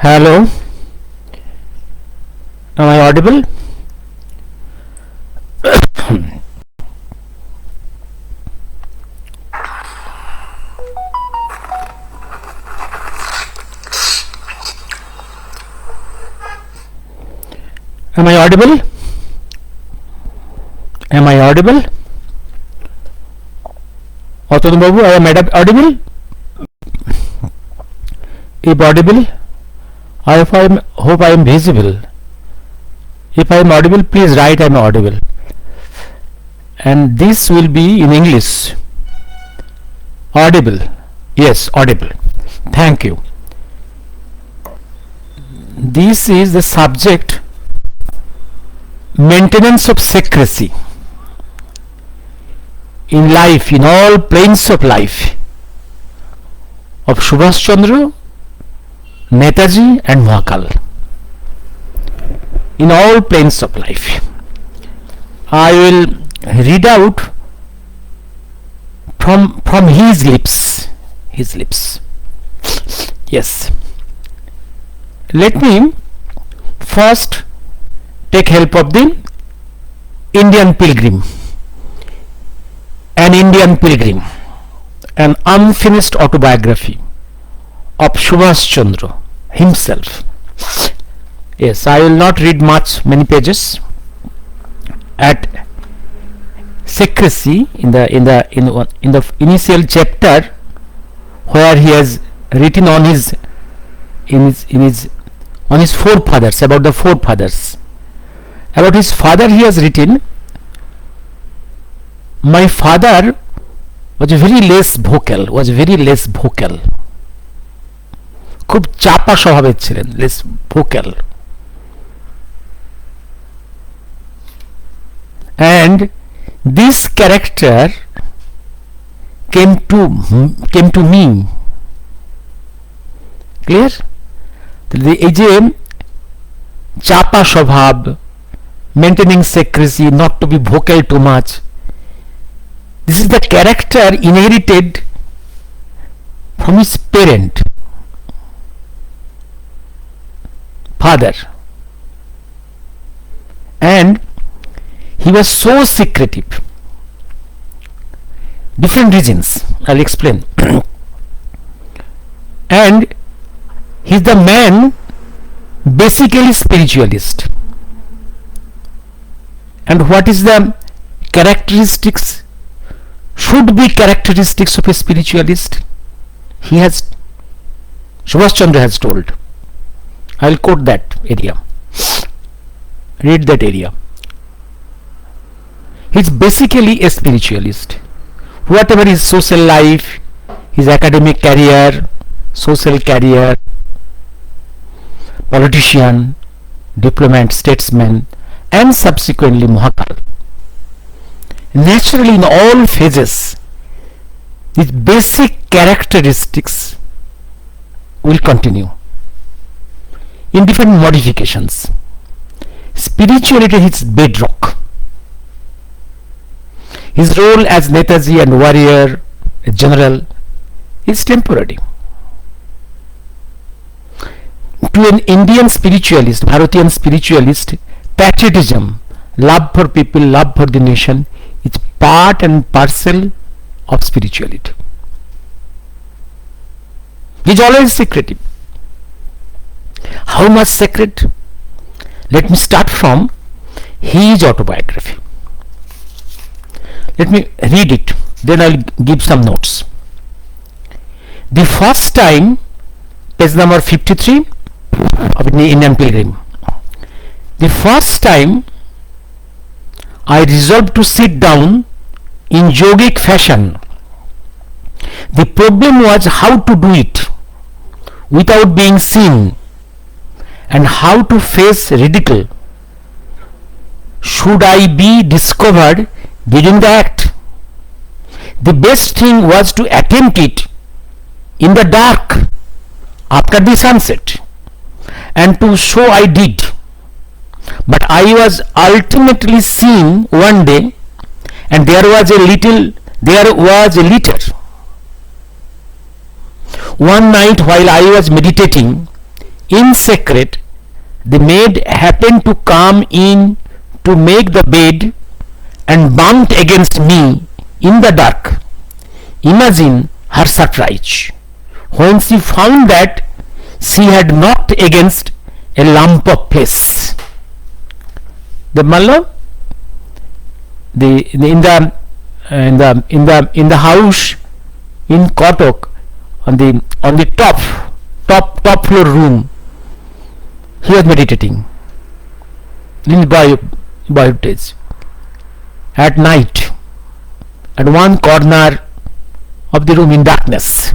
Hello, am I audible? Am I audible? Am I audible? Otonu Babu, I am audible? If audible, I hope I am visible. If I am audible, please write I am audible. And this will be in English. Audible. Yes, audible. Thank you. This is the subject, maintenance of secrecy in life, in all planes of life, of Subhas Chandra, NETAJI and MAHAKAL. In all planes of life. I will read out from his lips. Yes. Let me first take help of the Indian Pilgrim. An Indian Pilgrim, an unfinished autobiography of Subhas Chandra himself. Yes, I will not read many pages. At Secrecy, in the initial chapter, where he has written on his forefathers, about the forefathers. About his father, he has written, my father was very less vocal. খুব চাপা স্বভাবের ছিলেন, less vocal. And this character came to me. Clear? এই যে চাপা স্বভাব, maintaining secrecy, not to be vocal too much, this is the character inherited from his parent, father. And he was so secretive. Different reasons, I'll explain. And he's the man basically spiritualist. And what is the characteristics, should be characteristics of a spiritualist? Subhas Chandra has told. I'll quote that area. Read that area. He's basically a spiritualist. Whatever his social life, his academic career, social career, politician, diplomat, statesman, and subsequently Mahakal. Naturally, in all phases, these basic characteristics will continue in different modifications. Spirituality is bedrock. His role as Netaji and warrior, a general, is temporary. To an Indian spiritualist, Bharatian spiritualist, patriotism, love for people, love for the nation, is part and parcel of spirituality. He is always secretive. How much secret? Let me start from his autobiography. Let me read it, then I'll give some notes. The first time, page number 53 of the Indian Pilgrim. The first time I resolved to sit down in yogic fashion. The problem was how to do it without being seen, and how to face ridicule. Should I be discovered during the act? The best thing was to attempt it in the dark after the sunset, and to show I did. But I was ultimately seen one day, and there was a litter. One night while I was meditating, In secret, the maid happened to come in to make the bed and bumped against me in the dark. Imagine her surprise when she found that she had knocked against a lump of flesh. The malla, in the house in Kotok, on the top floor room, he was meditating. Little boy it is. At night, at one corner of the room in darkness,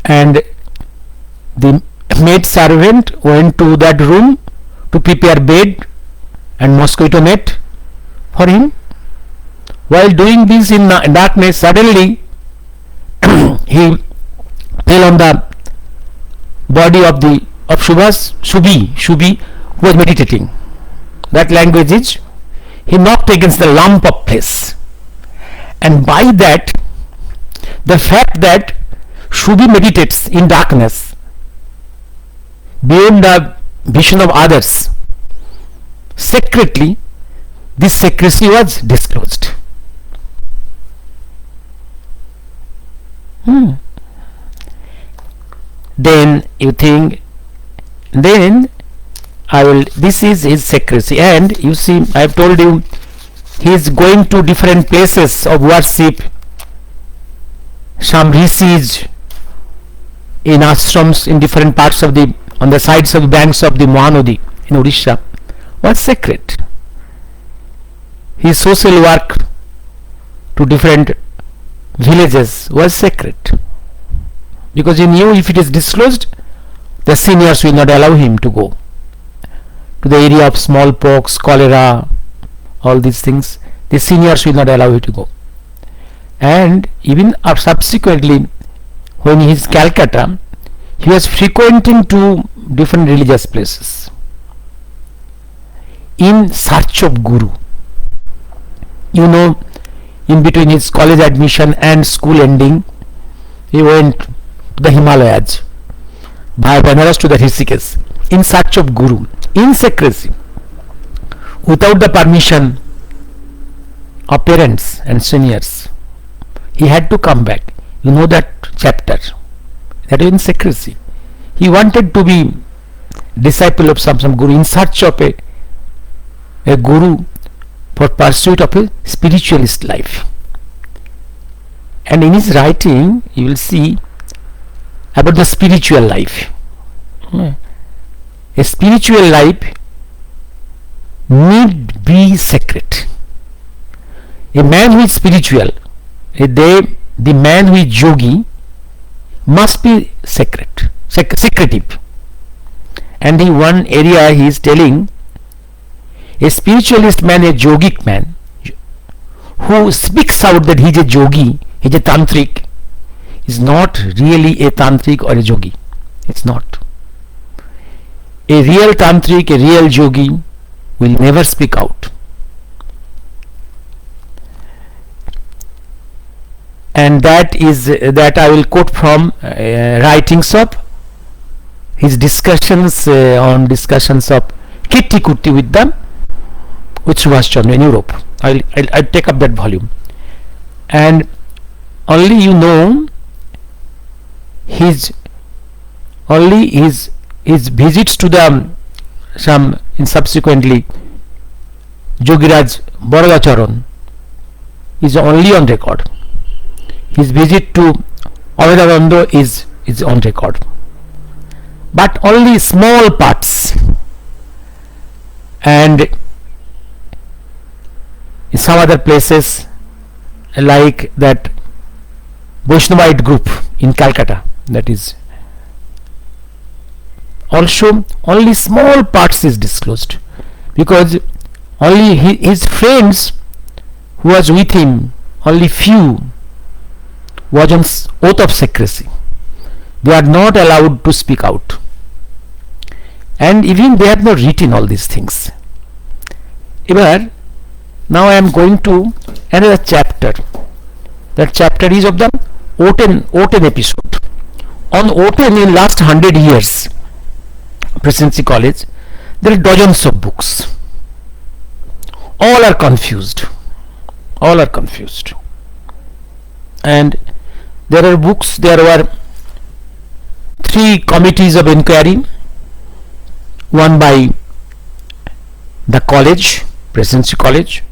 and the maid servant went to that room to prepare bed and mosquito net for him. While doing this in darkness, suddenly he fell on the body of Subhas, Shubhi, who was meditating. That language is, he knocked against the lump of flesh, and by that, the fact that Shubhi meditates in darkness beyond the vision of others, secretly this secrecy was disclosed. Then you think, then this is his secrecy, and you see, I have told you, he is going to different places of worship, some rishis in ashrams in different parts of on the sides of the banks of the Mahanadi in Odisha, was secret. His social work to different villages was secret, because he knew if it is disclosed, the seniors will not allow him to go to the area of smallpox, cholera, all these things. The seniors will not allow him to go. And even subsequently, when he is Calcutta, he was frequenting to different religious places in search of Guru. You know, in between his college admission and school ending, he went to the Himalayas, by Banaras to the Rishikesh, in search of Guru, in secrecy, without the permission of parents and seniors. He had to come back. You know that chapter. That is in secrecy. He wanted to be disciple of some Guru, in search of a Guru for pursuit of a spiritualist life. And in his writing, you will see about the spiritual life. A spiritual life need be secret. A man who is spiritual, the man who is yogi, must be secretive. And in one area he is telling, a spiritualist man, a yogic man, who speaks out that he is a yogi, he is a tantric, is not really a tantric or a yogi. It's not. A real tantric, a real yogi will never speak out. And that I will quote from writings of his discussions of Kitty Kuti with Subhas Chandra in Europe. I'll take up that volume, and only you know his visits to some subsequently Jogiraj Baradacharan is only on record. His visit to Avedananda is on record, but only small parts. And in some other places, like that Vaishnavite group in Calcutta, that is also only small parts is disclosed, because only his friends who was with him, only few, was on oath of secrecy. They are not allowed to speak out, and even they have not written all these things. Now I am going to another chapter. That chapter is of the Oten episode on O10 in last 100 years, Presidency College, there are dozens of books. All are confused. All are confused. And there are books, there were 3 committees of inquiry, one by the college, Presidency College,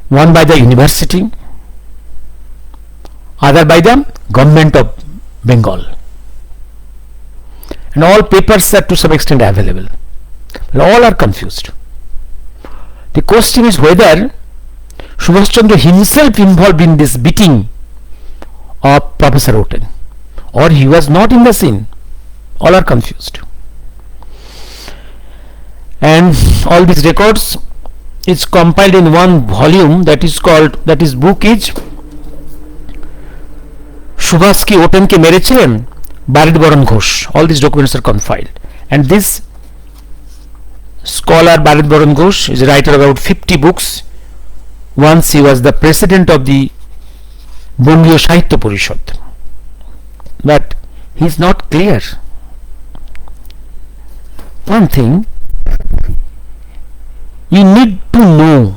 one by the university, other by the government of Bengal. And all papers are to some extent available. But all are confused. The question is whether Subhas Chandra himself involved in this beating of Professor Oten, or he was not in the scene. All are confused. And all these records is compiled in one volume that is book is Subhas ki Oten ke merechilen Barid Baran Ghosh. All these documents are compiled, and this scholar Barid Baran Ghosh is a writer of about 50 books. Once he was the president of the Bangio Sahitya Parishad, but he is not clear. One thing, you need to know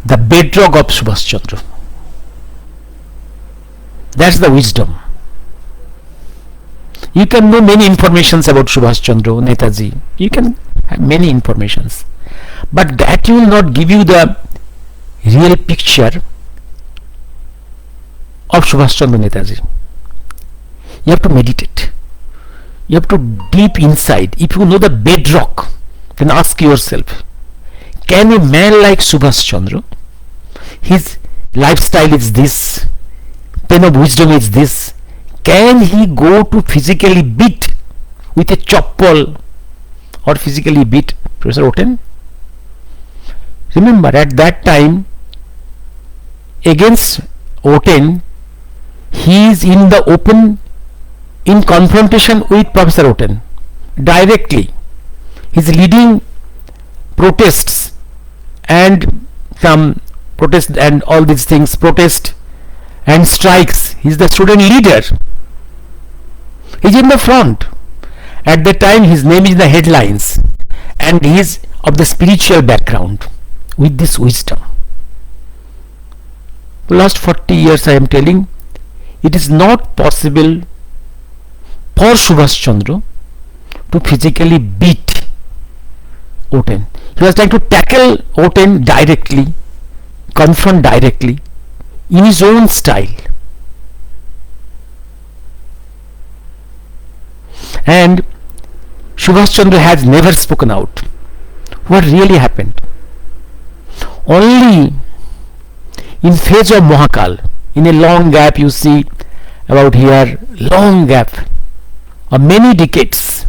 the bedrock of Subhas Chandra. That's the wisdom. You can know many informations about Subhas Chandra, Netaji. You can have many informations, but that will not give you the real picture of Subhas Chandra Netaji. You have to meditate. You have to deep inside. If you know the bedrock, then ask yourself, can a man like Subhas Chandra, his lifestyle is this, pen of wisdom is this, can he go to physically beat with a chappal or physically beat Professor Oten? Remember, at that time, against Oten, he is in the open, in confrontation with Professor Oten directly. He is leading protests and some protest and all these things, protest and strikes. He is the student leader. He is in the front. At that time, his name is in the headlines, and he is of the spiritual background with this wisdom. Last 40 years I am telling, it is not possible for Subhas Chandra to physically beat Oten. He was trying to tackle Oten directly, confront directly, in his own style. And Subhas Chandra has never spoken out. What really happened? Only in phase of Mahakal, in a long gap, you see about here, long gap of many decades,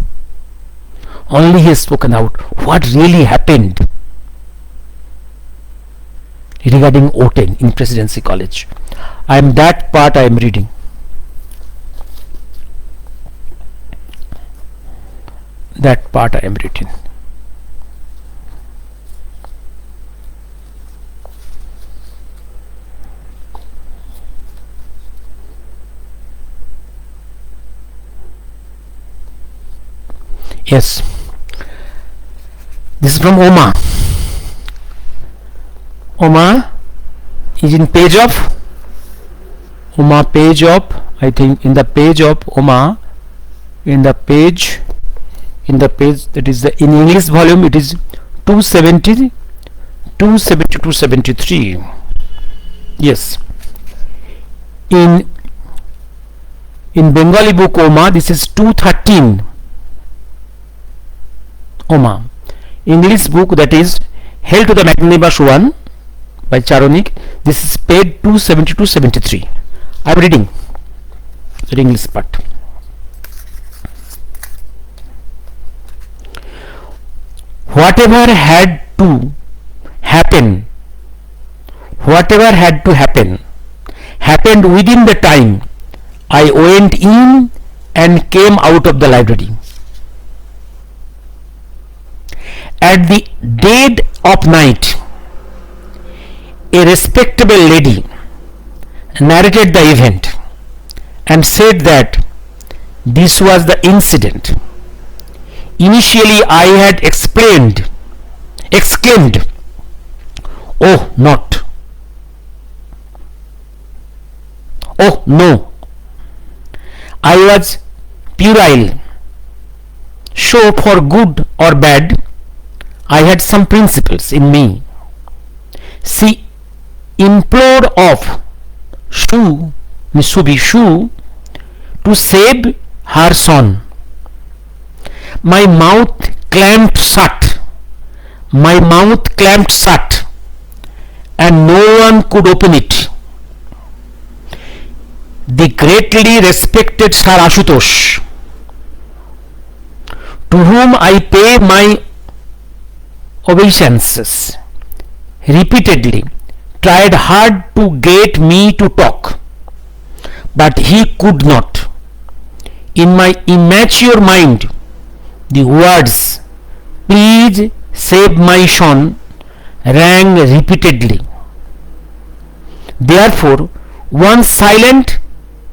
only he has spoken out what really happened regarding Oten in Presidency College. That part I am reading. That part I am reading. Yes, this is from Oma. Oma is in page of Oma, page of, I think in the page of Oma, in the page that is the in English volume, it is 270, 273. Yes, in Bengali book Oma, this is 213. Oma. English book, that is Hail to the Magnanimous One by Charonik, this is page 272-73. I am reading the English part. Whatever had to happen happened within the time I went in and came out of the library. At the dead of night, a respectable lady narrated the event and said that This was the incident. Initially I had exclaimed, oh not, oh no. I was puerile. So for good or bad, I had some principles in me. She implored of Subhi to save her son. My mouth clamped shut, and no one could open it. The greatly respected Sir Ashutosh, to whom I pay my obeisances, repeatedly tried hard to get me to talk, but he could not. In my immature mind, the words, "Please save my son," rang repeatedly. Therefore, once silent,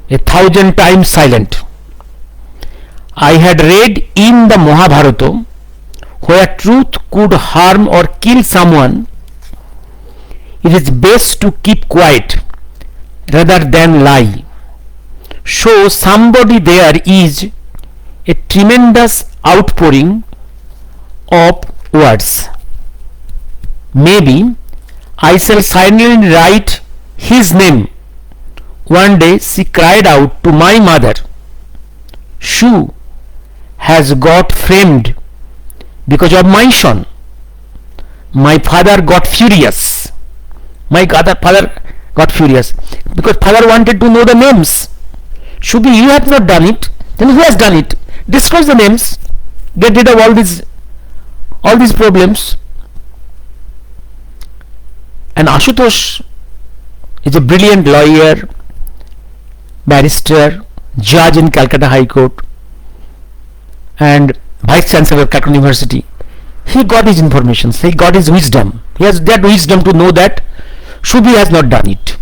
1,000 times silent. I had read in the Mahabharata, where truth could harm or kill someone, it is best to keep quiet rather than lie. So somebody there is a tremendous outpouring of words. Maybe I shall silently write his name. One day she cried out to my mother, "Shu has got framed because of my son." My father got furious. Father got furious because father wanted to know the names. Shubhi, you have not done it. Then who has done it? Disclose the names. Get rid of all these problems. And Ashutosh is a brilliant lawyer, barrister, judge in Calcutta High Court, and Vice Chancellor of Calcutta University. He got his information, he got his wisdom. He has that wisdom to know that Shubhi has not done it.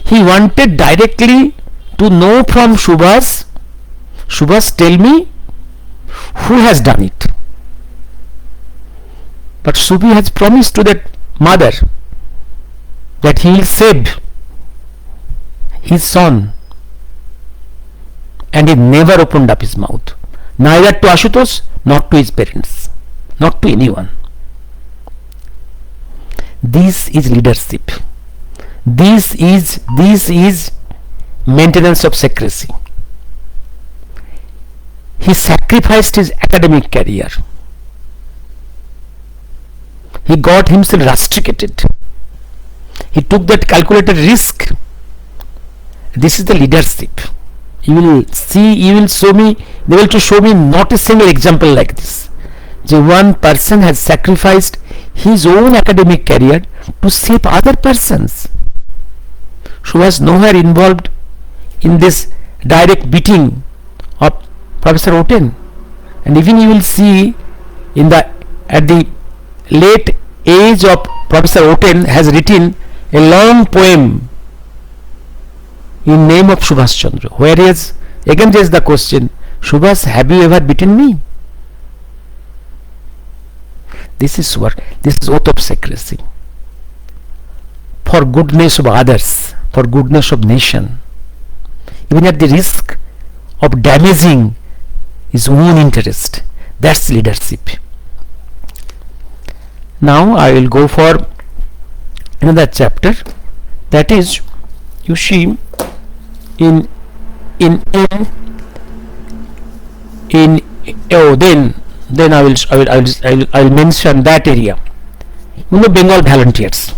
He wanted directly to know from Subhas, tell me who has done it. But Shubhi has promised to that mother that he will save his son, and he never opened up his mouth, neither to Ashutosh, not to his parents, not to anyone. This is leadership. This is maintenance of secrecy. He sacrificed his academic career. He got himself rusticated. He took that calculated risk. This is the leadership. You will see, they will to show me not a single example like this. The one person has sacrificed his own academic career to save other persons. She was nowhere involved in this direct beating of Professor Oten. And even you will see at the late age of Professor Oten has written a long poem in name of Subhas Chandra, whereas again there is the question, Subhas, have you ever beaten me? This is oath of secrecy. For goodness of others, for goodness of nation, even at the risk of damaging his own interest. That's leadership. Now I will go for another chapter, that is, you see, then I will mention that area. You know, Bengal volunteers.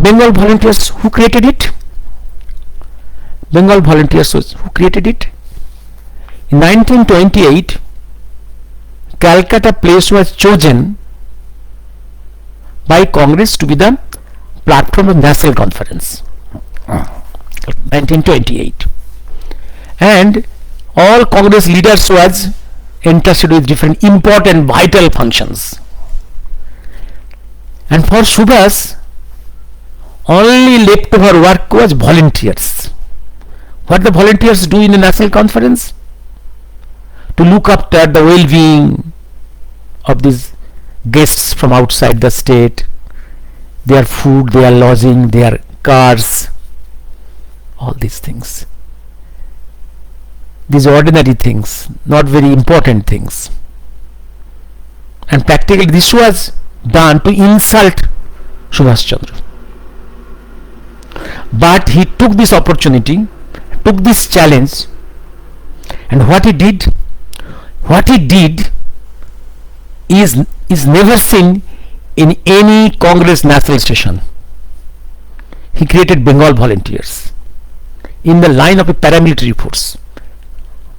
Bengal volunteers, who created it? Bengal volunteers, who created it? In 1928, Calcutta place was chosen by Congress to be the platform of National Conference. 1928, and all Congress leaders was entrusted with different important vital functions. And for Subhas, only leftover work was volunteers. What the volunteers do in a national conference? To look after the well-being of these guests from outside the state, their food, their lodging, their cars, all these things. These ordinary things, not very important things. And practically this was done to insult Subhas Chandra. But he took this opportunity, took this challenge, and what he did is never seen in any Congress national session. He created Bengal volunteers in the line of a paramilitary force,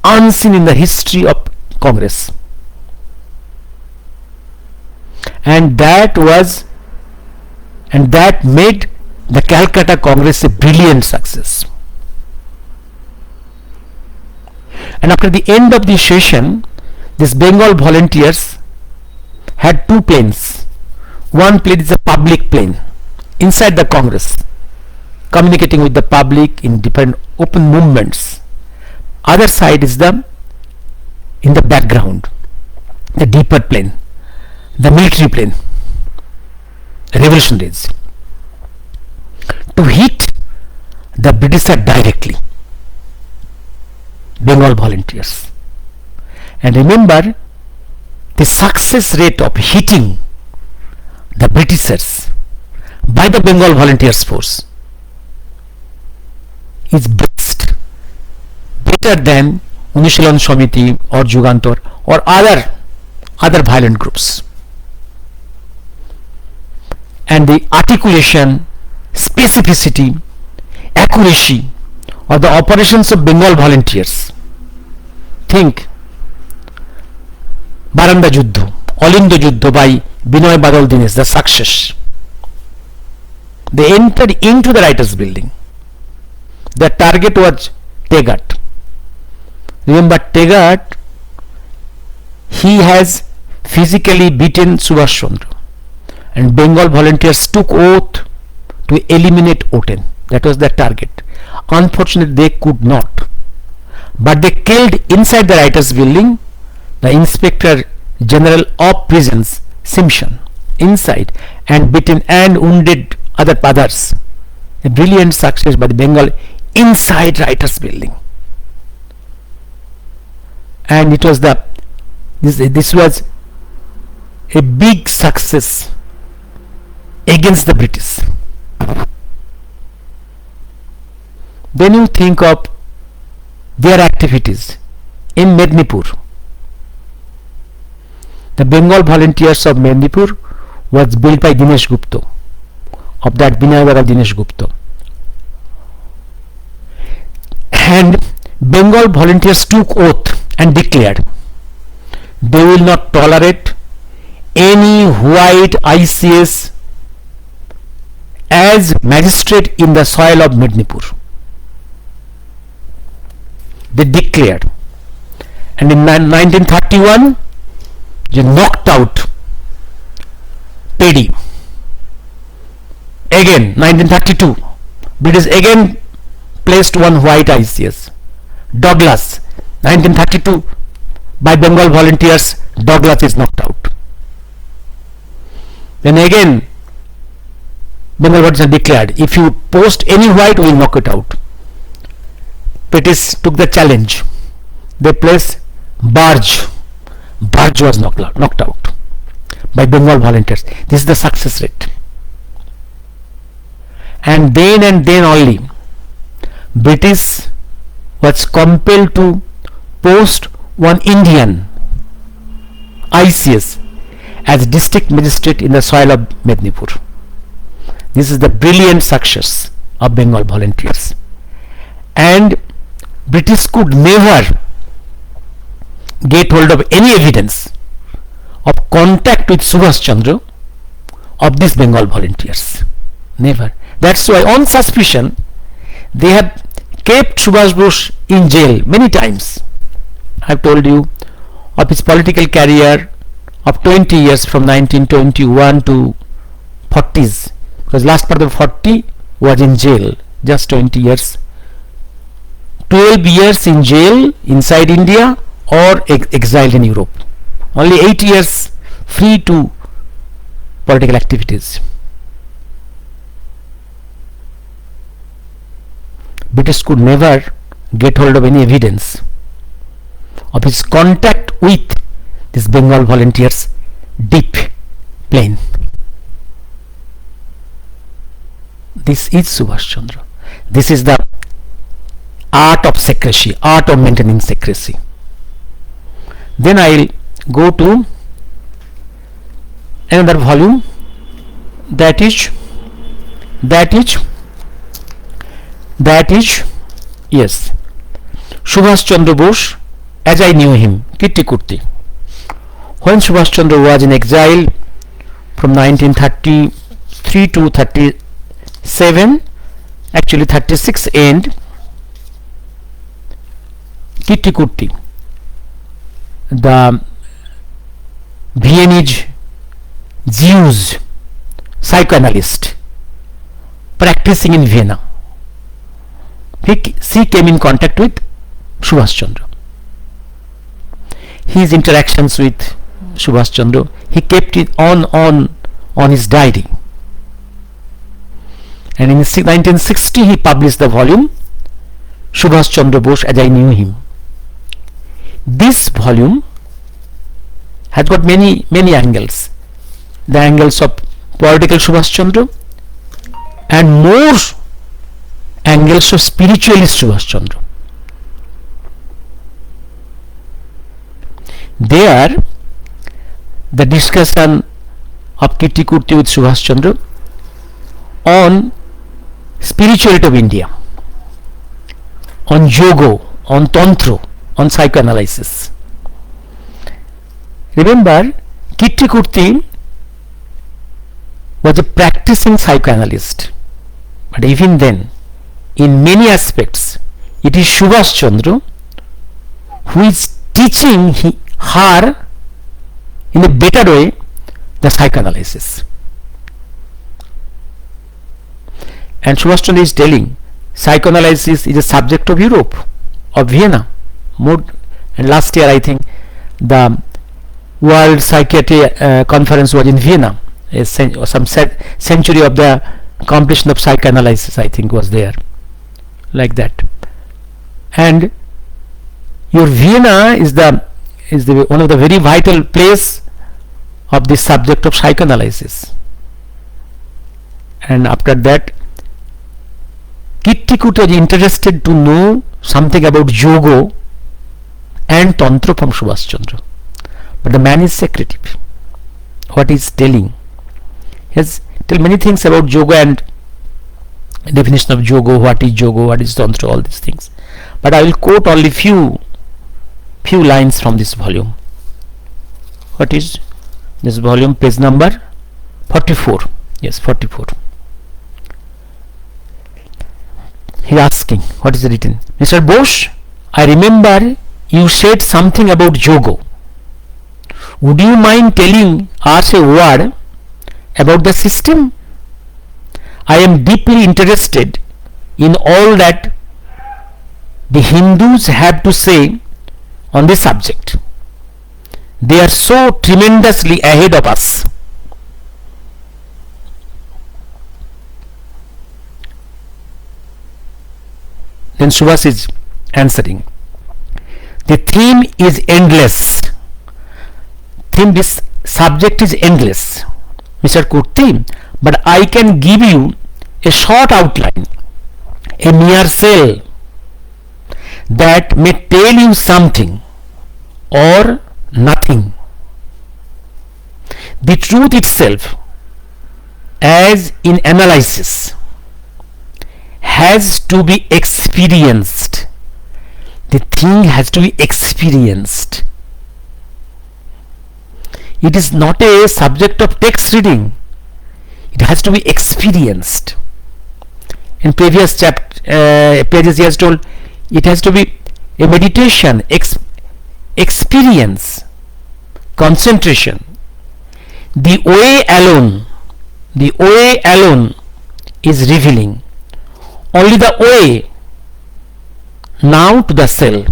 unseen in the history of Congress. And that made the Calcutta Congress a brilliant success. And after the end of the session, these Bengal volunteers had two planes. One plane is a public plane inside the Congress, communicating with the public in different open movements. Other side is in the background, the deeper plane, the military plane, revolutionaries, to hit the Britisher directly. Bengal volunteers. And remember, the success rate of hitting the Britishers by the Bengal volunteers force is best, better than Unishilon Samiti or Jugantor or other violent groups. And the articulation, specificity, accuracy of the operations of Bengal volunteers. Think Baranda Juddho, Olindo Juddho by Binoy Badal Dinesh, the success. They entered into the writers' building. The target was Tegat. Remember Tegat, he has physically beaten Subhas Chandra, and Bengal volunteers took oath to eliminate Oten. That was their target. Unfortunately, they could not. But they killed inside the writers' building the Inspector General of Prisons, Simpson, inside, and beaten and wounded others. A brilliant success by the Bengal inside writers' building. And it was this was a big success against the British. Then you think of their activities in Mednipur. The Bengal volunteers of Mednipur was built by Dinesh Gupta, of that Vinayagara Dinesh Gupta. And Bengal volunteers took oath and declared they will not tolerate any white ICS as magistrate in the soil of Mednipur. They declared, and in 1931 they knocked out Pedi. Again 1932 British again placed one white ICS, Douglas. 1932 by Bengal volunteers, Douglas is knocked out. Then again Bengal volunteers declared, if you post any white, we will knock it out. British took the challenge. They placed Barge. Barge was knocked out by Bengal volunteers. This is the success rate. And then only British was compelled to post one Indian ICS as district magistrate in the soil of Mednipur. This is the brilliant success of Bengal volunteers. And British could never get hold of any evidence of contact with Subhas Chandra of these Bengal volunteers. Never. That's why on suspicion they have kept Subhas Bose in jail many times. I have told you of his political career of 20 years from 1921 to 40s, because last part of 40 was in jail, just 20 years 12 years in jail inside India or exiled in Europe. Only 8 years free to political activities. British could never get hold of any evidence of his contact with this Bengal volunteers deep plane. This is Subhas Chandra. This is the art of secrecy, art of maintaining secrecy. Then I will go to another volume, that is yes, Subhas Chandra Bose as I knew him, Kitty Kurti. When Subhas Chandra was in exile from 1933 to 37, actually 36 end, Kitty Kurti, the Viennese Jews psychoanalyst practicing in Vienna, she came in contact with Subhas Chandra. His interactions with Subhas Chandra, he kept it on his diary, and in 1960 he published the volume Subhas Chandra Bose as I knew him. This volume has got many angles, the angles of political Subhas Chandra and more angles of spiritualist Subhas Chandra. There the discussion of Kitty Kurti with Subhas Chandra on spirituality of India, on yoga, on tantra, on psychoanalysis. Remember, Kitty Kurti was a practicing psychoanalyst, but even then, in many aspects, it is Subhas Chandra who is teaching her in a better way the psychoanalysis. And Subhas Chandra is telling psychoanalysis is a subject of Europe, of Vienna. And last year I think the World Psychiatry Conference was in Vienna. Some century of the completion of psychoanalysis I think was there, like that. And your Vienna is the one of the very vital place of this subject of psychoanalysis. And after that, Kitty Kurti was interested to know something about yoga and tantra from Subhas Chandra, but the man is secretive. What he is telling, he has tell many things about yoga and definition of yoga, what is yoga, what is tantra, all these things. But I will quote only few lines from this volume. What is this volume? Page number 44. Yes, 44. He is asking, what is written? Mr. Bose, I remember you said something about yoga. Would you mind telling us a word about the system? I am deeply interested in all that the Hindus have to say on this subject. They are so tremendously ahead of us. Then Subhas is answering. The theme is endless. This subject is endless, Mr. Kurti, but I can give you a short outline, a mere cell that may tell you something or nothing. The truth itself, as in analysis, has to be experienced. The thing has to be experienced. It is not a subject of text reading. It has to be experienced. In previous pages he has told it has to be a meditation, experience, concentration. The way alone is revealing. Only the way now to the cell.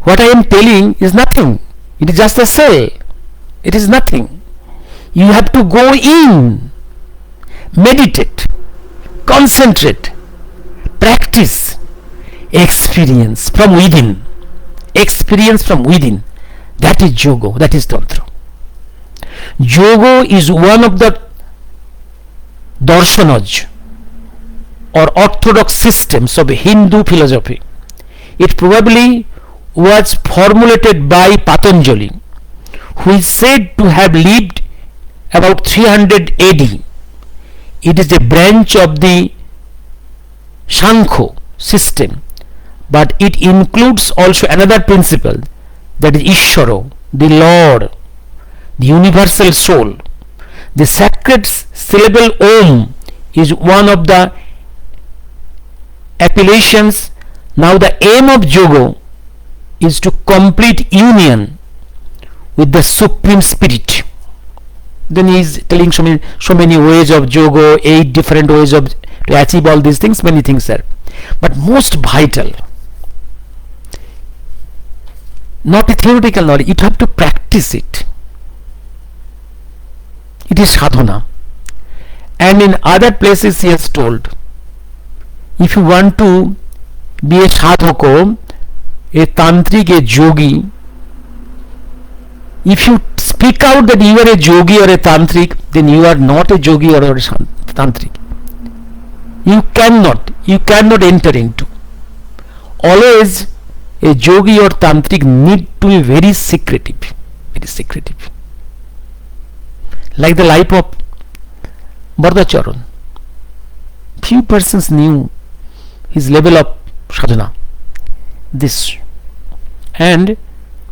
What I am telling is nothing. It is just a cell. It is nothing. You have to go in, meditate, concentrate, practice, experience from within. Experience from within. That is yoga. That is tantra. Yoga is one of the darshanas or orthodox systems of Hindu philosophy. It probably was formulated by Patanjali, who is said to have lived about 300 AD. It is a branch of the Shankho system, but it includes also another principle, that is Ishvara, the Lord, the universal soul. The sacred syllable Om is one of the appellations. Now the aim of yoga is to complete union with the Supreme Spirit. Then he is telling so many ways of yoga, 8 different ways of to achieve all these things, many things are. But most vital, not a theoretical knowledge, you have to practice it. It is sadhana. And in other places he has told, if you want to be a sadhako, a tantric, a yogi, if you speak out that you are a yogi or a tantric, then you are not a yogi or a tantric. You cannot enter into. Always a yogi or tantric need to be very secretive. Like the life of Bhardacharan. Few persons knew his level of sadhana. This. And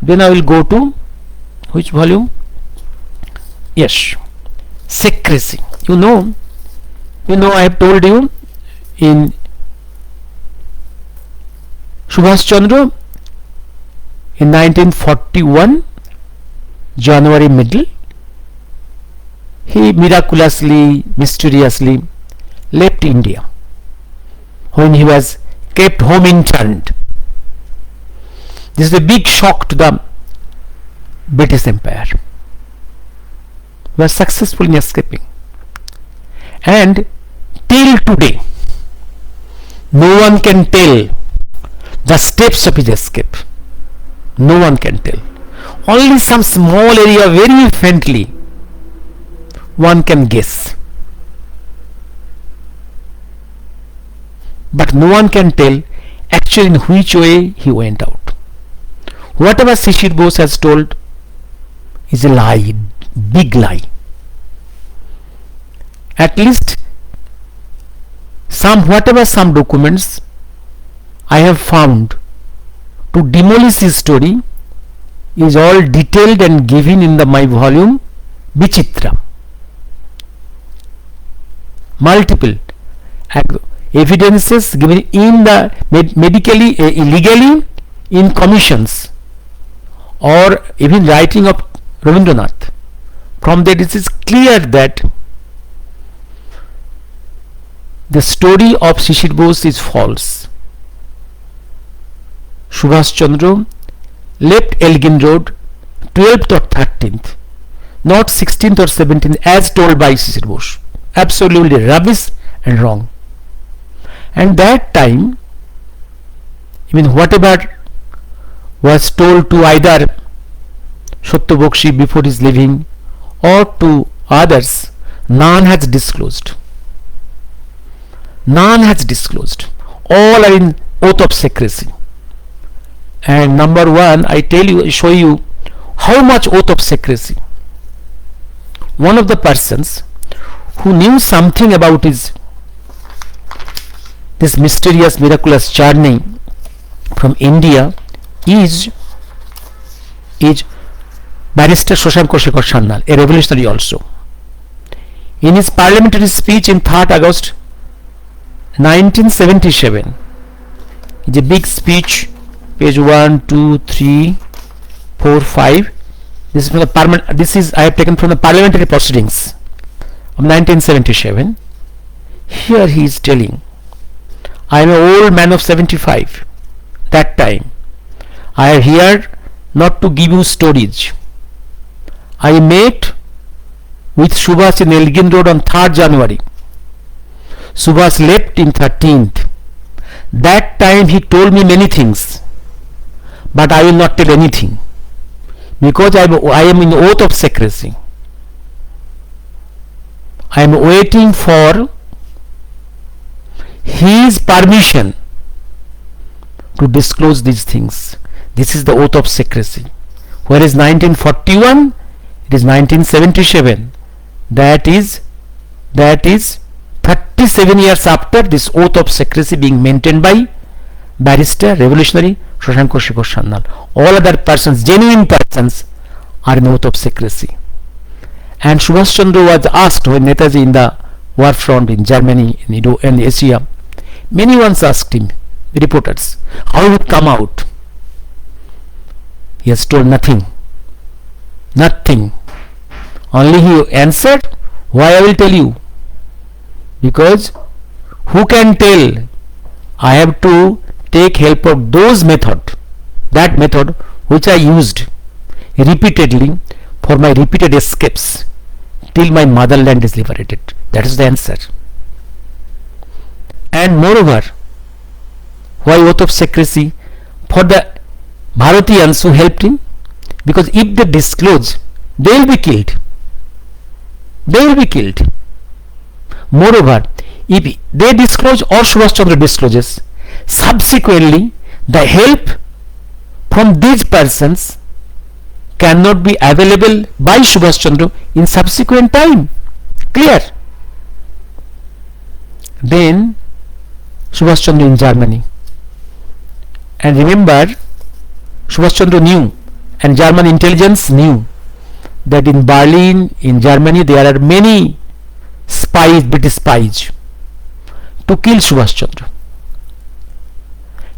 then I will go to which volume? Yes, secrecy. You know I have told you in Subhas Chandra in 1941 January middle, he miraculously, mysteriously left India when he was kept home interned. This is a big shock to the British Empire. He was successful in escaping, and till today no one can tell the steps of his escape. No one can tell. Only some small area, very faintly, one can guess, but no one can tell actually in which way he went out. Whatever Shishir Bose has told is a lie, big lie. At least some documents I have found to demolish his story is all detailed and given in my volume Vichitra. Multiple evidences given in the medically, illegally, in commissions, or even writing of Rabindranath. From that it is clear that the story of Shishir Bose is false. Subhas Chandra left Elgin Road 12th or 13th, not 16th or 17th as told by Shishir Bose. Absolutely rubbish and wrong. And that time, even whatever was told to either Satya Bakshi before his leaving or to others, none has disclosed. None has disclosed. All are in oath of secrecy. And number one, I show you how much oath of secrecy. One of the persons who knew something about this mysterious, miraculous journey from India is Barrister Shashank Shekhar Sannal, a revolutionary also. In his parliamentary speech in 3rd August 1977, it's a big speech, page 1, 2, 3, 4, 5. This is from the I have taken from the parliamentary proceedings of 1977. Here he is telling, I am an old man of 75 that time. I am here not to give you stories. I met with Subhas in Elgin Road on 3rd January. Subhas left in 13th. That time he told me many things, but I will not tell anything because I am in oath of secrecy. I am waiting for his permission to disclose these things. This is the oath of secrecy. Whereas 1941, it is 1977. That is 37 years after this oath of secrecy being maintained by barrister, revolutionary Shashanko Shekhar Sannal. All other persons, genuine persons, are in oath of secrecy. And Subhas Chandra was asked when Netaji in the war front in Germany, in Asia, many ones asked him, the reporters, how he would come out. He has told nothing. Nothing. Only he answered, why I will tell you? Because who can tell? I have to take help of that method which I used repeatedly for my repeated escapes till my motherland is liberated. That is the answer. And moreover, why oath of secrecy? For the Bharatiyans who helped him, because if they disclose, they will be killed. They will be killed. Moreover, if they disclose or Subhas Chandra discloses, subsequently the help from these persons cannot be available by Subhas Chandra in subsequent time. Clear? Then Subhas Chandra in Germany. And remember, Subhas Chandra knew and German intelligence knew that in Berlin, in Germany, there are many spies, British spies, to kill Subhas Chandra.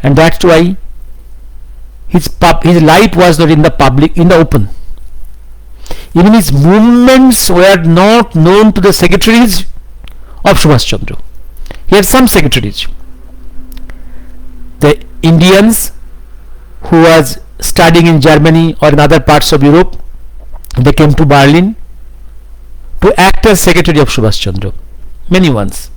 And that's why his life was not in the public, in the open. Even his movements were not known to the secretaries of Subhas Chandra. He had some secretaries. The Indians who was studying in Germany or in other parts of Europe, they came to Berlin to act as secretary of Subhas Chandra. Many ones.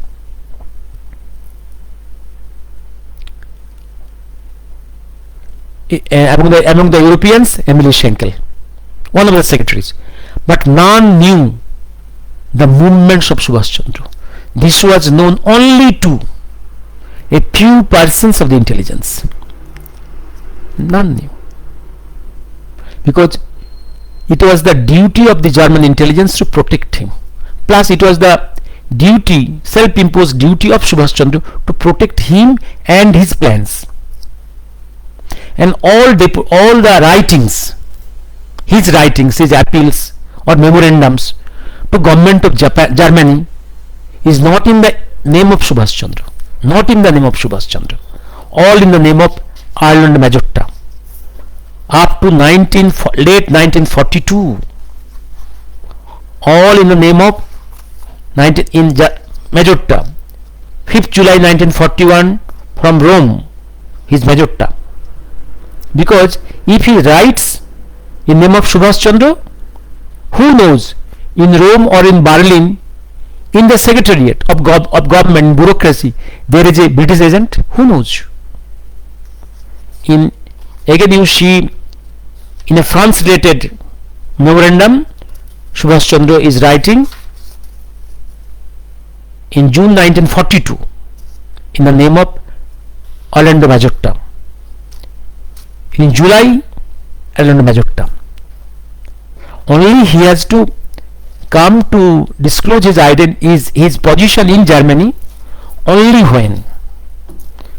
Among the Europeans, Emily Schenkel, one of the secretaries. But none knew the movements of Subhas Chandra. This was known only to a few persons of the intelligence. None knew. Because it was the duty of the German intelligence to protect him. Plus it was the duty, self-imposed duty of Subhas Chandra to protect him and his plans. And all the writings, his appeals or memorandums to government of Germany is not in the name of Subhas Chandra. Not in the name of Subhas Chandra. All in the name of Ireland Majorca. Up to late 1942. All in the name of Majorca. 5th July 1941 from Rome, his Majorca. Because if he writes in name of Subhas Chandra, who knows, in Rome or in Berlin, in the secretariat of government bureaucracy, there is a British agent. Who knows? Again you see in a translated memorandum, Subhas Chandra is writing in June 1942 in the name of Orlando Majorca. In July, Orlando Majorca. Only he has to come to disclose his position in Germany only when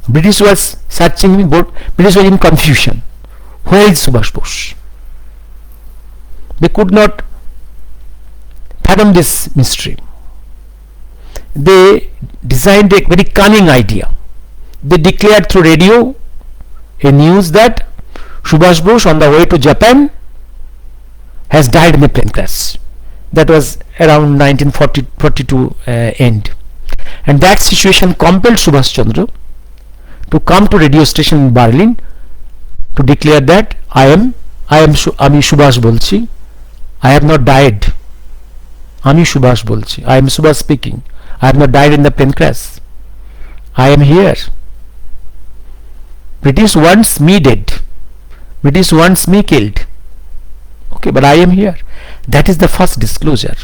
British was searching him, British was in confusion. Where is Subhash Bose? They could not fathom this mystery. They designed a very cunning idea. They declared through radio a news that Subhash Bose on the way to Japan has died in a plane crash. That was around 1942 end. And that situation compelled Subhash Chandra to come to radio station in Berlin to declare that আমি সুভাষ বলছি, I have not died, আমি সুভাষ বলছি, I am Subhas speaking, I have not died in the plane crash, I am here, British wants me dead, British wants me killed, okay, but I am here. That is the first disclosure.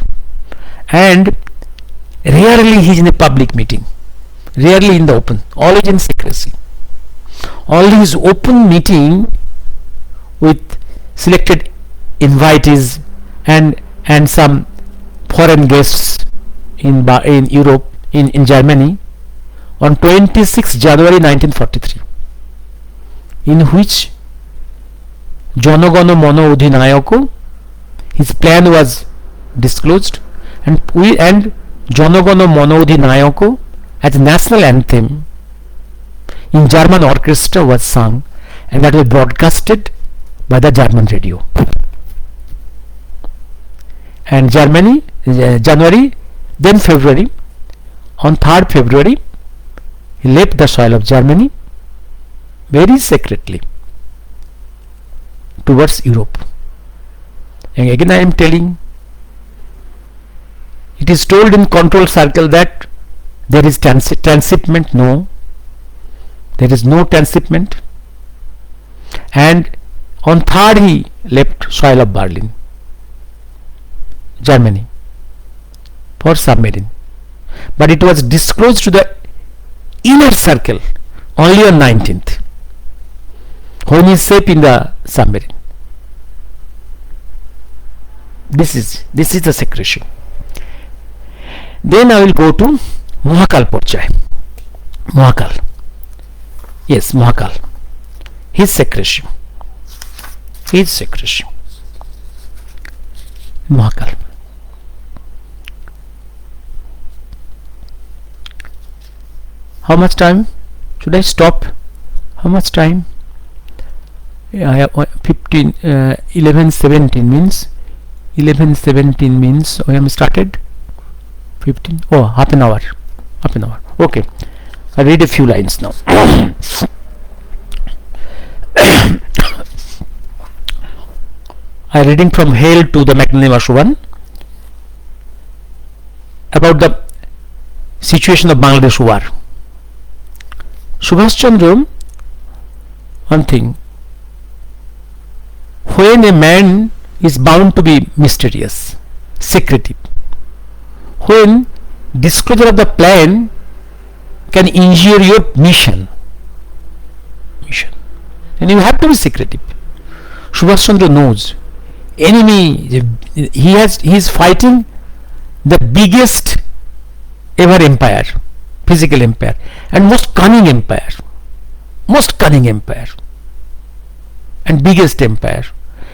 And rarely he is in a public meeting, rarely in the open, always in secrecy. Only his open meeting with selected invitees and some foreign guests in Europe, in Germany, on 26 January 1943, in which Jonogono Mono Udhinayoko, his plan was disclosed, and Jonogono Mono Udhinayoko as national anthem in German orchestra was sung, and that was broadcasted by the German radio. And January, then February, on 3rd February, he left the soil of Germany very secretly towards Europe. And again I am telling, it is told in control circle that there is transshipment. No, there is no transshipment. And on 3rd he left soil of Berlin, Germany, for submarine. But it was disclosed to the inner circle only on 19th, when he is safe in the submarine. This is the secrecy. Then I will go to Mahakal Porchay. Mahakal. Yes, Mahakal. His secrecy. Mahakal. How much time? Should I stop? How much time? I have 11:17 means 11:17 means I am started 15. Oh, half an hour. Okay, I read a few lines now. I am reading from Hail to the Magnanimous One about the situation of Bangladesh war. Subhas Chandra, one thing, when a man is bound to be mysterious, secretive, when disclosure of the plan can injure your mission, and you have to be secretive. Subhas Chandra knows enemy, he is fighting the biggest ever empire, physical empire, and most cunning empire, and biggest empire,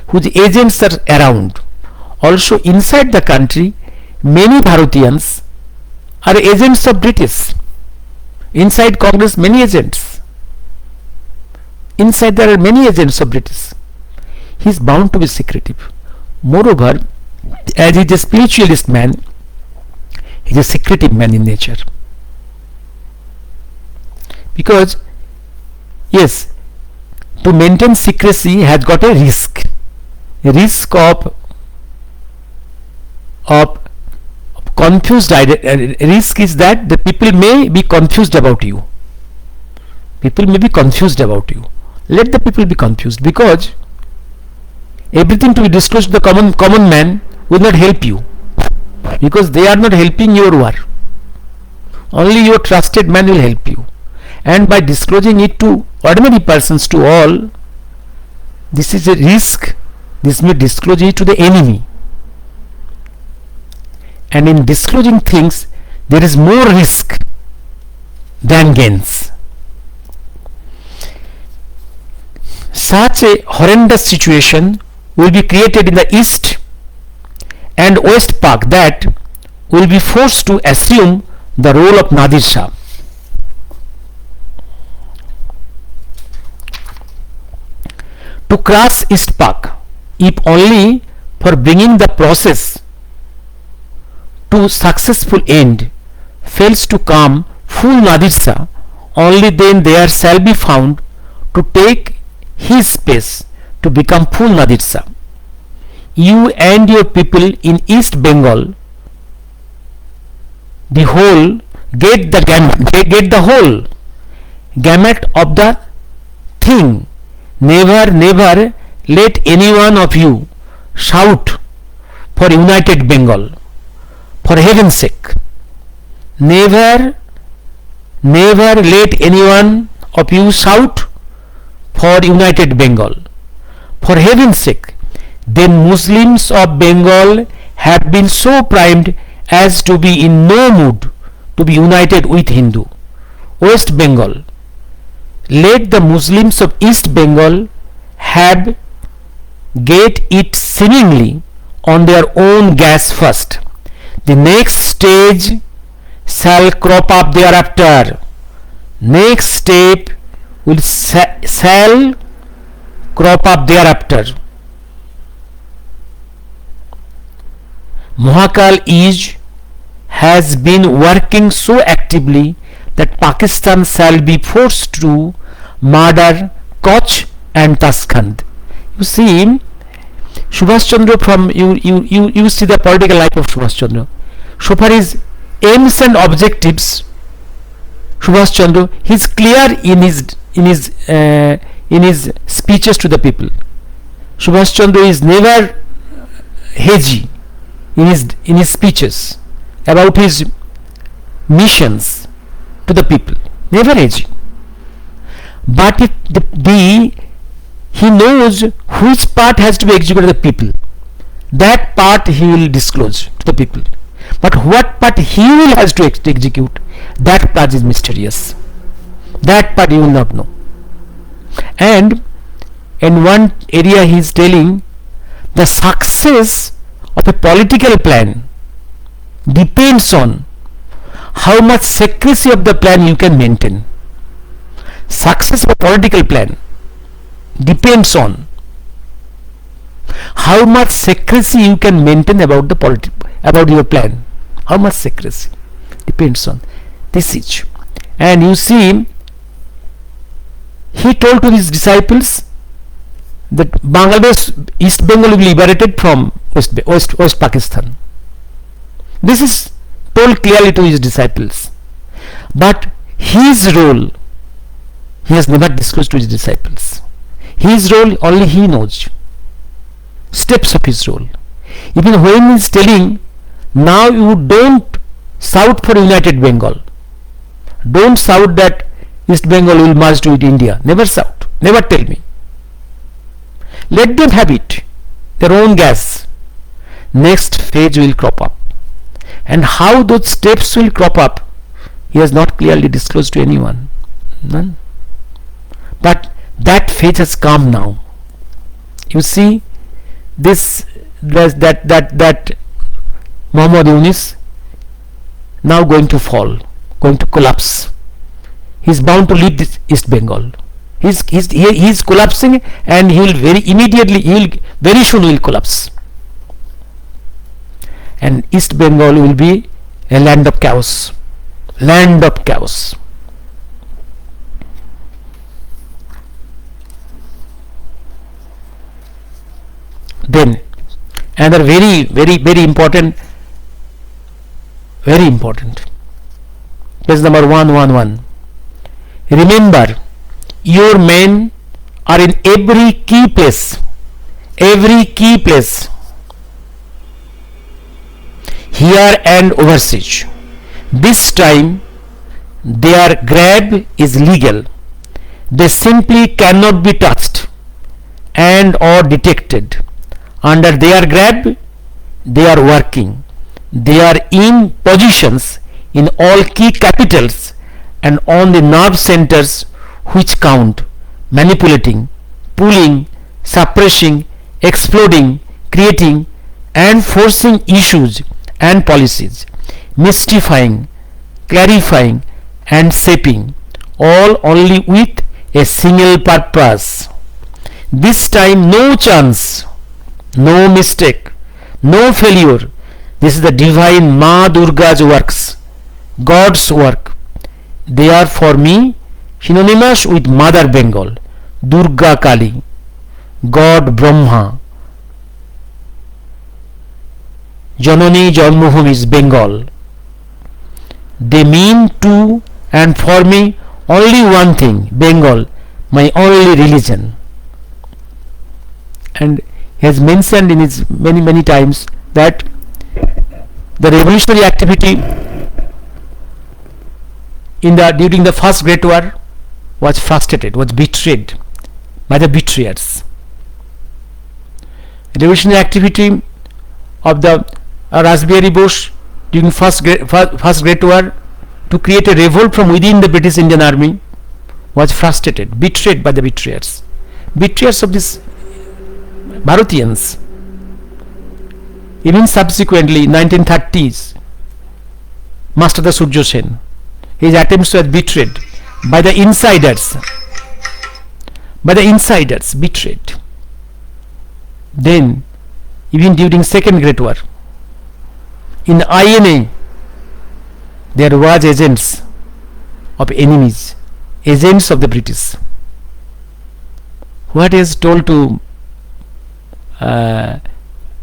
whose agents are around. Also inside the country, many Bharatians are agents of British. Inside Congress, many agents. Inside there are many agents of British. He is bound to be secretive. Moreover, as he is a spiritualist man, he is a secretive man in nature. Because yes, to maintain secrecy has got a risk. A risk of confused risk is that the people may be confused about you. Let the people be confused, because everything to be disclosed to the common man will not help you, because they are not helping your war. Only your trusted man will help you, and by disclosing it to ordinary persons, to all, this is a risk. This may disclose it to the enemy, and in disclosing things there is more risk than gains. Such a horrendous situation will be created in the East and West Pak that will be forced to assume the role of Nadir Shah. To crush East Pak, if only for bringing the process to successful end, fails to come full Nadir Shah, only then there shall be found to take his space to become full Nadir Shah. You and your people in East Bengal, the whole, get the whole gamut of the thing. Never let any one of you shout for United Bengal. For heaven's sake, never let any one of you shout for United Bengal. For heaven's sake, then Muslims of Bengal have been so primed as to be in no mood to be united with Hindu. West Bengal, let the Muslims of East Bengal get it seemingly on their own gas first. The next stage shall crop up thereafter. Next step shall crop up thereafter. Mahakal has been working so actively that Pakistan shall be forced to murder Koch and Taskand. You see, Subhas Chandra, from you see the political life of Subhas Chandra. So far his aims and objectives, Subhas Chandra, he is clear in his speeches to the people. Subhas Chandra is never hazy in his speeches about his missions to the people. Never hazy. But if he knows which part has to be executed by the people, that part he will disclose to the people. But what part he will has to execute, that part is mysterious. That part you will not know. And in one area he is telling the success of a political plan depends on how much secrecy of the plan you can maintain. Success of a political plan depends on how much secrecy you can maintain about about your plan. How much secrecy depends on this issue. And you see, he told to his disciples that Bangladesh, East Bengal will be liberated from West Pakistan. This is told clearly to his disciples. But his role, he has never disclosed to his disciples. His role only he knows. Steps of his role. Even when he is telling, now you don't shout for United Bengal. Don't shout that East Bengal will merge with India. Never shout. Never tell me. Let them have it. Their own gas. Next phase will crop up. And how those steps will crop up, he has not clearly disclosed to anyone. None. But that phase has come now. You see, that Muhammad Yunus now going to fall, going to collapse. He is bound to leave this East Bengal. He is collapsing, and he will very soon will collapse. And East Bengal will be a land of chaos. Land of chaos. Then another very important, page number 111. Remember, your men are in every key place, here and overseas. This time their grab is legal. They simply cannot be touched and or detected. Under their grab, they are working. They are in positions in all key capitals and on the nerve centers which count, manipulating, pulling, suppressing, exploding, creating and forcing issues and policies, mystifying, clarifying and shaping, all only with a single purpose. This time no chance, no mistake, no failure. This is the divine Ma Durga's works, God's work. They are for me synonymous with Mother Bengal, Durga Kali, God Brahma. Janani Janmabhoomi is Bengal. They mean to and for me only one thing, Bengal, my only religion. And he has mentioned in his many times that the revolutionary activity during the first Great War was frustrated, was betrayed by the betrayers. Revolutionary activity of the Raspberry Bush during first Great War to create a revolt from within the British Indian Army was frustrated, betrayed by the betrayers. Betrayers of these Bharatians. Even subsequently, 1930s, Master Surya Sen, his attempts were betrayed by the insiders. Betrayed. Then, even during Second Great War, in INA, there was agents of enemies, agents of the British. What is told to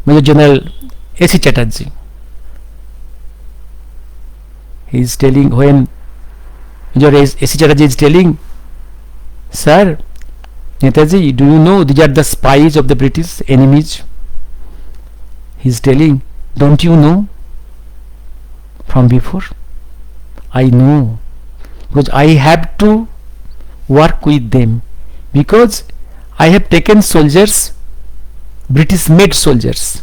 Major General A.C. Chatterjee? He is telling, when Major A.C. Chatterjee is telling, Sir, Netaji, do you know these are the spies of the British enemies? He is telling, don't you know from before? I know, because I have to work with them, because I have taken soldiers, British made soldiers.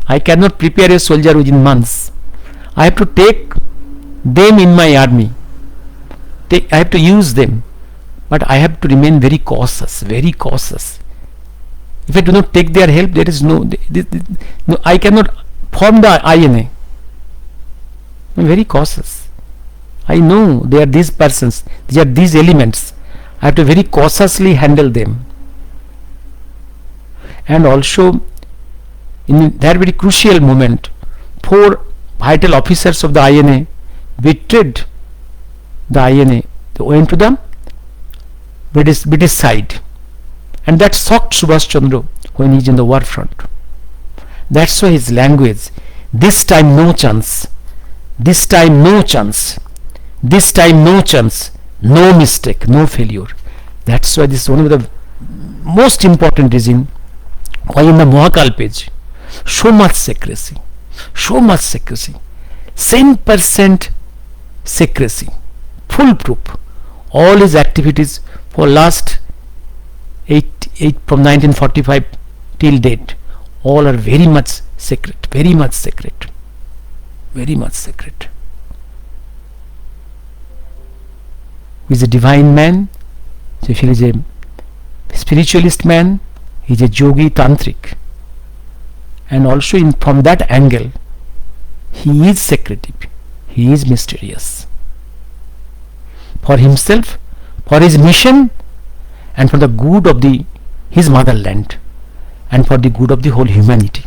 I cannot prepare a soldier within months. I have to take them in my army. I have to use them, but I have to remain very cautious, very cautious. If I do not take their help, there is no, I cannot form the INA. I am very cautious. I know they are these persons, they are these elements. I have to very cautiously handle them. And also, in that very crucial moment, 4 vital officers of the INA betrayed the INA. They went to the British side, and that shocked Subhas Chandra when he is in the war front. That's why his language, this time no chance, this time no chance, this time no chance, no mistake, no failure. That's why this is one of the most important reason why in the Mahakal page, so much secrecy, 100% secrecy, foolproof. All his activities for last 8 from 1945 till date, all are very much secret, very much secret. He is a divine man, so he is a spiritualist man, he is a yogi tantric, and also from that angle he is secretive, he is mysterious. For himself, for his mission, and for the good of his motherland, and for the good of the whole humanity.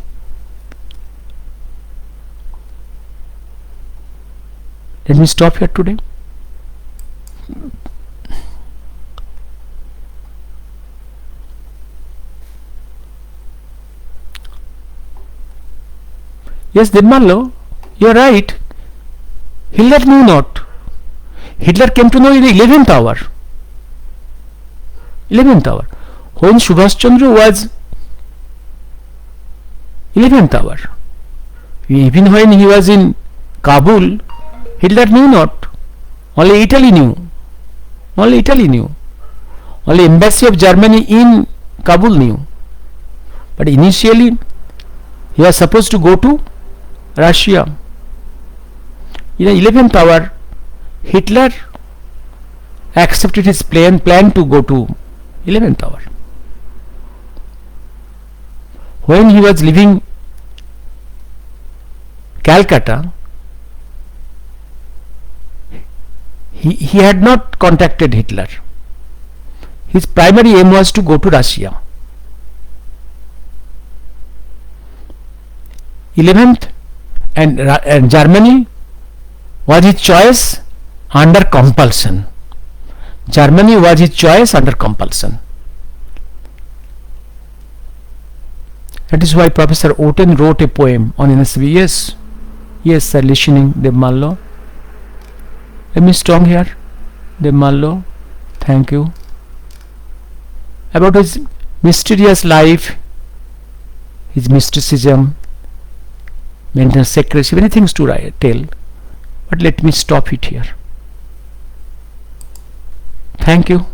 Let me stop here today. Yes, Dirmallo, you are right. Hitler knew not. Hitler came to know in the 11th hour. When Subhas Chandra was 11th hour. Even when he was in Kabul, Hitler knew not. Only Italy knew. Only embassy of Germany in Kabul knew. But initially he was supposed to go to Russia. In the 11th hour, Hitler accepted his plan to go to 11th hour. When he was leaving Calcutta, he had not contacted Hitler. His primary aim was to go to Russia. 11th and Germany was his choice, under compulsion. Germany was his choice under compulsion. That is why Professor Otten wrote a poem on NSB. Yes, yes, sir, listening, Dev Mallo. Let me stop here. Dev Mallo, thank you. About his mysterious life, his mysticism, maintenance, secrecy, many things to tell. But let me stop it here. Thank you.